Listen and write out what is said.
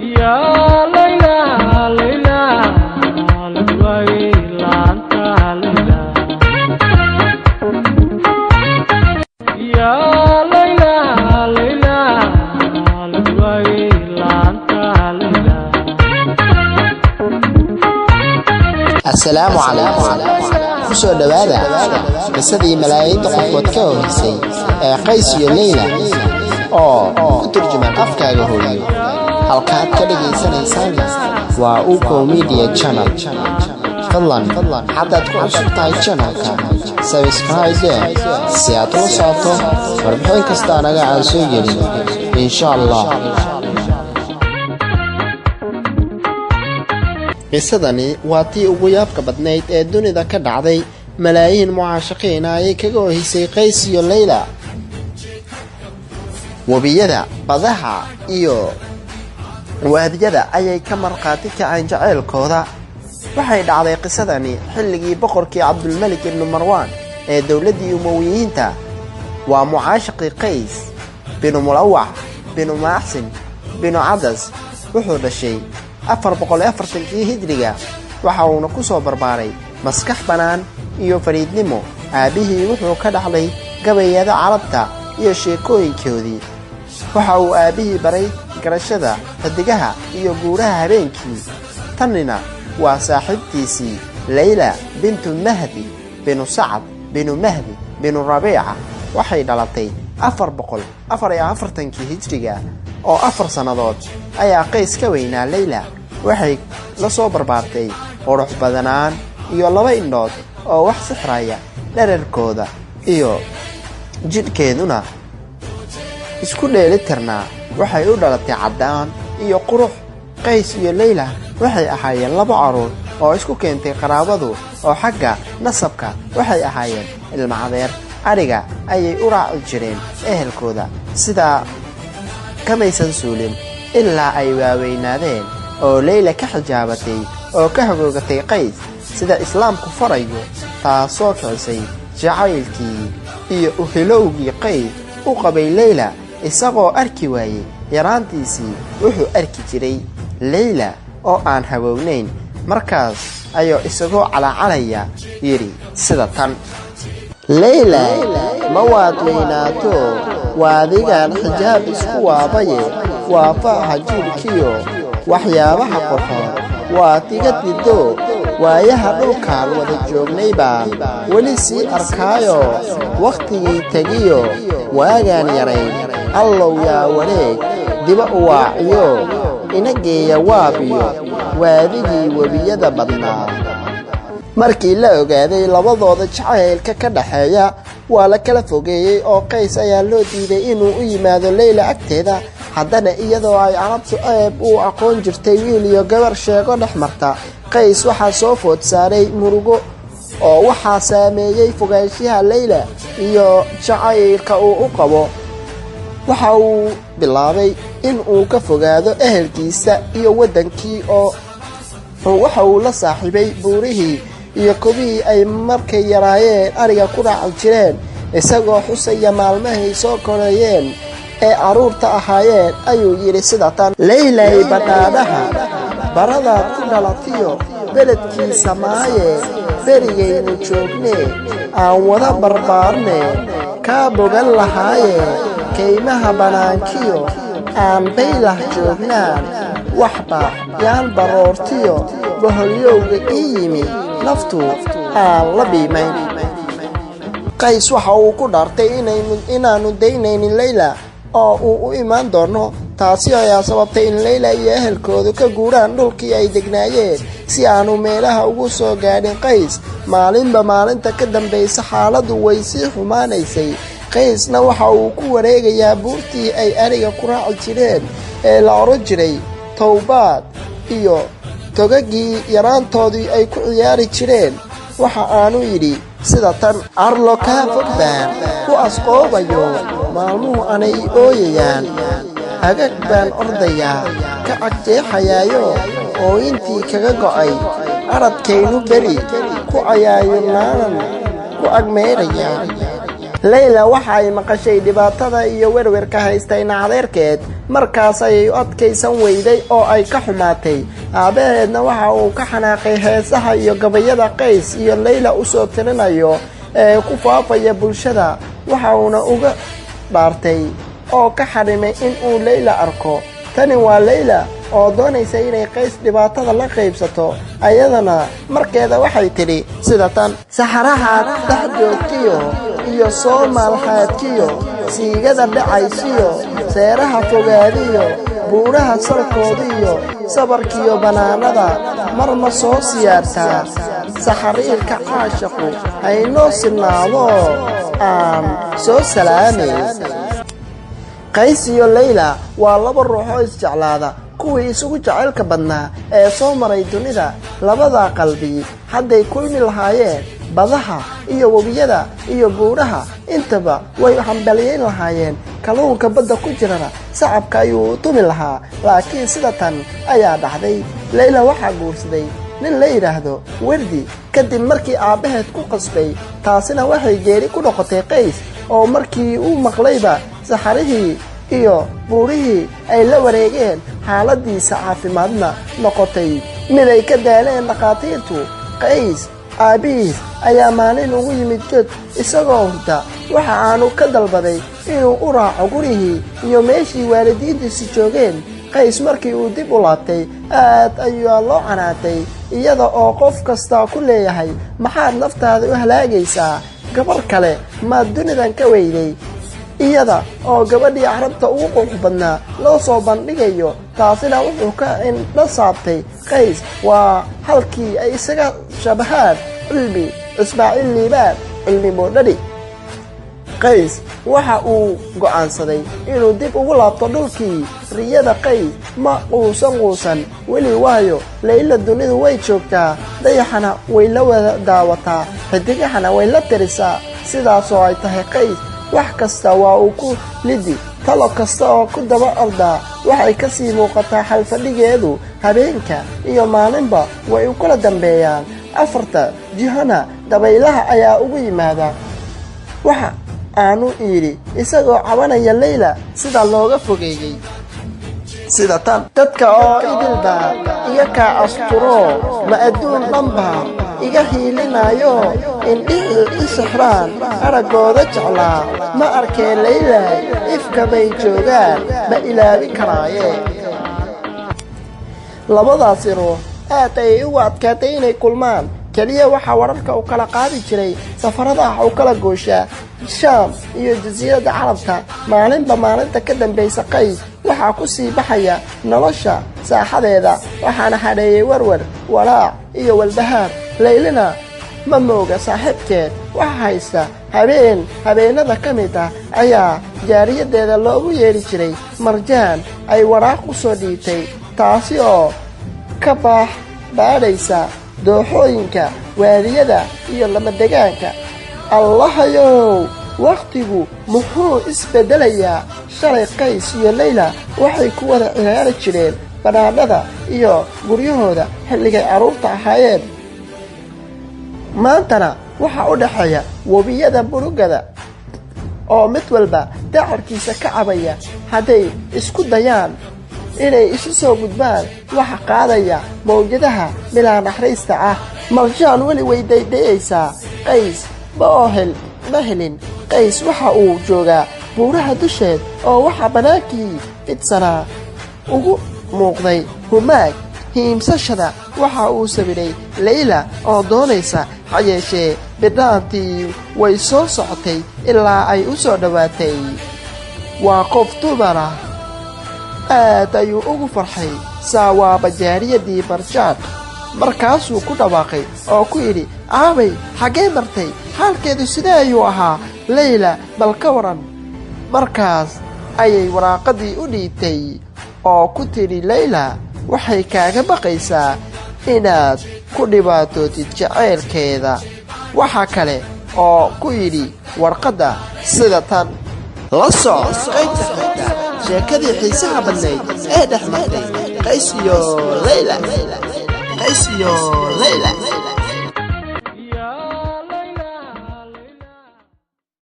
يا ليلى ليلى لدواي لانت ليلى يا ليلى ليلى لدواي لانت ليلى. السلام عليكم. kusoo dhawaada qisadii malaayiinta qofood ka horeysay ee Qays iyo Layla oo ku turjuman afkaaga hooyo. halkaad ka dhageysanaysaan waa Uko Media Channel. fadlan haddaad ku cusub tahay channelka subscribe si aad ula socoto warbixin kasta naga aan soo gelin insha Allah. qisadani waa tii ugu yaabka badnayd ee dunida ka dhacday. malaayiin mucaashaqiin ay kaga horeysay Qays iyo Layla. wabiyada, badaha iyo waadiyada ayay ka marqaati kaceen jaceylkooda. waxay dhacday qisadani xilligii boqorkii Cabdulmalik ibn Marwan ee dowladii Umayyiyiinta. waa mucaashaqi Qays bin Mulawah bin Mahsin bin Adas. wuxuu dhashay 440 hijriga. waxa uu ku soo barbaaray maskax banaan iyo fariidnimo. aabihii wuxuu ka dhaxlay gabayada carabta iyo sheekooyinkoodii. waxa uu aabihii baray garashada xidigaha iyo guuraha habeenkii. tanina waa saaxiibtiisii Layla bintu Mahdi bin Sa'd bin Mahdi bin Rabi'a. waxay dhalatay 444 hijriga oo 4 sanadood ayaa Qays ka weynaa Layla. waxay la soo barbaartay qurux badanaan iyo 2 indhood oo wax sixraya. dhererkooda iyo jidhkeeduna isku dheelitirnaa. waxay u dhalatay cadaan iyo qurux. Qays iyo Layla waxay ahaayeen 2 caruur oo isku keentay qaraabadu oo xagga nasabka waxay ahaayeen ilma adeer. ariga ayay u raaci jireen ehelkooda sida kamaysan suulin ilaa ay waaweynaadeen oo Layla ka xijaabatay oo ka hogoogatay Qays sida islaamku farayo, taasoo kicisay jacaylkii iyo u helowgii Qays u qabay Layla. isagoo arki waayay yaraantiisii wuxuu arki jiray Layla oo aan hawownayn. markaas ayuu isagoo calacalaya yiri sida tan: Layla ma waad weynaato, waa adigaan xijaab isku waabaye, waa faaxa jiilkiyo waxyaabaha qurxoon, waa tiga dido, waayaha dhulkaan wada joognay baan weli sii arkaayo, wakhtigii tegiyo waagaan yaray allow yaa wareeg diba u waaciyo, inageeya waabiyo waadigii webiyada badnaa. markii la ogaaday labadooda jacaylka ka dhaxeeya waa la kala fogeeyay oo Qays ayaa loo diiday inuu u yimaado Layla agteeda. haddana iyadoo ay carabtu aab u aqoon jirtay wiil iyo gabar sheego dhex marta, Qays waxaa soo food saaray murugo oo waxaa saameeyay fogaanshiyaha Layla iyo jacaylka uu u qabo. waxa uu bilaabay in uu ka fogaado ehelkiisa iyo wadankii oo waxa uu la saaxiibay buurihii iyo kobihii ay markay yaraayeen ariga ku raaci jireen. isagoo xusaya maalmahay soo korayeen ee caruurta ahaayeen ayuu yiri sida tan: Laylay badhaadhaha baradaad ku dhalatiyo beledkiisa maaye, berigaynu joogne aan wada barbaarne, kaa bogan lahaaye kaymaha banaankiyo aan baylah joognaan, waxba yaan baroortiyo boholyowga ii yimi naftu aan la biimayn. Qays waxa uu ku dhaartay inaanu daynaynin Layla oo uu u imaan doono. taasi ayaa sababtay in Layla iyo ehelkoodu ka guuraan dhulkii ay degnaayeen si aanu meelaha ugu soo gaadhin Qays. maalinba maalinta ka dambaysa xaaladdu way sii xumaanaysay. Qaysna waxa uu ku wareegayaa buurtii ay ariga ku raaci jireen ee la oran jiray Towbaad iyo togagii yaraantoodii ay ku ciyaari jireen. waxa aanu yidhi sida tan: arlo kaa fog baan ku asqoobayo, maalmuhu anay ooyayaan, hagag baan ordayaa ka cagjeexayaayo, oo intii kaga go'ay aradkaynu beri ku cayaayunaanan ku agmeerayaa. Layla waxa ay maqashay dhibaatada iyo werwerka haystay adeerkeed markaas ay u adkaysan weyday oo ay ka xumaatay aabaheedna waxa uu ka xanaaqay heesaha iyo gabayada Qays iyo Layla u soo tirinayo ee ku faafaya bulshada waxa uuna uga dhaartay oo ka xarimay in uu Layla arko tani waa Layla oo doonaysa inay Qays dhibaatada la qaybsato ayadana markeeda waxay tiri sida tan saxaraha dhaxjoogtiyo iyo Soomaaliyeedkiyo siigada dhacaysiyo seeraha fogaadiyo buuraha salkoodiyo sabarkiyo banaanada marma soo siyaartaa saxariirka caashaqu aynoo sinaado aan soo salaamay Qays iyo Layla waa laba ruux oo isjeclaada kuwii isugu jaceylka badnaa ee soo maray dunida labada qalbi hadday kulmi lahaayeen badaha iyo wabiyada iyo buuraha intaba way hambalyeyn lahaayeen kalluunka badda ku jirana sacabka ayuu tumi lahaa laakiin sida tan ayaa dhacday Layla waxa guursaday nin la yiraahdo Wardi kadib markii aabaheed ku qasbay taasina waxay geeri ku noqotay Qays oo markii uu maqlayba saxarihii iyo buurihii ay la wareegeen xaaladiisa caafimaadna noqotay mid ay ka daaleen dhaqaatiirtu Qays aabihiis ayaa maalin ugu yimid jid isagoo hurda waxa aanu ka dalbaday inuu u raaco gurigii iyo meeshii waalidiintiisu joogeen Qays markii uu dib u laabtay aad ayuu loo canaatay iyada oo qof kasta ku leeyahay maxaad naftaada u halaagaysaa gabar kale ma dunidan ka weyday iyada oo gabadhii Carabta ugu qurux badnaa loo soo bandhigayo taasina wuxuu ka indhasaabtay Qays waa halkii ay isaga shabahaan cilmi Ismaaciil Liibaan cilmi moodhadi Qays waxa uu go'aansaday inuu dib ugu laabto dhulkii riyada Qays ma quusan weli waayo Layla dunidu way joogtaa dayaxana way la wada daawataa xidigahana way la tirisaa sidaas oo ay tahay Qays wax kasta waa uu ku lidi talo kasta oo ku daba ordaa waxay ka sii muuqataa xalfadhigeedu habeenka iyo maalinba way u kala dambeeyaan afarta jihana dabaylaha ayaa ugu yimaada waxa aanu yiri isagoo cabanaya Layla sida looga fogeeyay sida tan dadka oo idilba iga ka asturo ma adduun dhanba iga hiilinayo indhihii isixraan aragooda jeclaa ma arkeen Layla ifka bay joogaan ma ilaabi karaayeen labadaas ruux aad ay u adkaatay inay kulmaan kaliya waxa wararka uu kala qaadi jiray safarada uu kala gooshaa Shaam iyo jasiirada Carabta maalinba maalinta ka dambaysa Qays waxa ku sii baxaya nolosha saaxadeeda waxaana hareeyay warwar walaac iyo walbahaar Laylana ma mooga saaxiibkeed waxa haysta habeenada ka mid ah ayaa jaariyadeeda loogu yeeri jiray Marjaan ay waraaq u soo dhiibtay taasi oo ka baadhaysa dooxooyinka waadiyada iyo lama degaanka allahayow waqtigu muxuu isbedelayaa shalay Qays iyo Layla waxay ku wada ciyaari jireen banaanada iyo guryahooda xilligay caruurta ahaayeen maantana waxa u dhaxaya wabiyada burugada oo mid walba dacarkiisa ka cabaya haday isku dayaan inay isu soo gudbaan waxa qaadaya mawjadaha bilaa naxariista ah Marjaan wali way daydayaysaa Qays ma helin Qays waxa uu joogaa buuraha dusheed oo waxa banaankii fidsanaa ugu muuqday humaag hiimsashada waxa uu sawiray Layla oo doonaysa hayeeshee bidhaantii way soo socotay ilaa ay u soo dhawaatay waa qof dumar ah aad ayuu ugu farxay saawaaba jaariyadii Marjaan markaasuu ku dhawaaqay oo ku yidhi aabay xagee martay xaalkeedu sidee ayuu ahaa Layla bal ka waran markaas ayay waraaqadii u dhiibtay oo ku tiri Layla waxay kaaga baqaysaa inaad ku dhibaatootid jaceylkeeda waxa kale oo ku yidhi warqadda sida tan la soco sheekadii xiisaha badnayd ee dhex martay Qays iyo Layla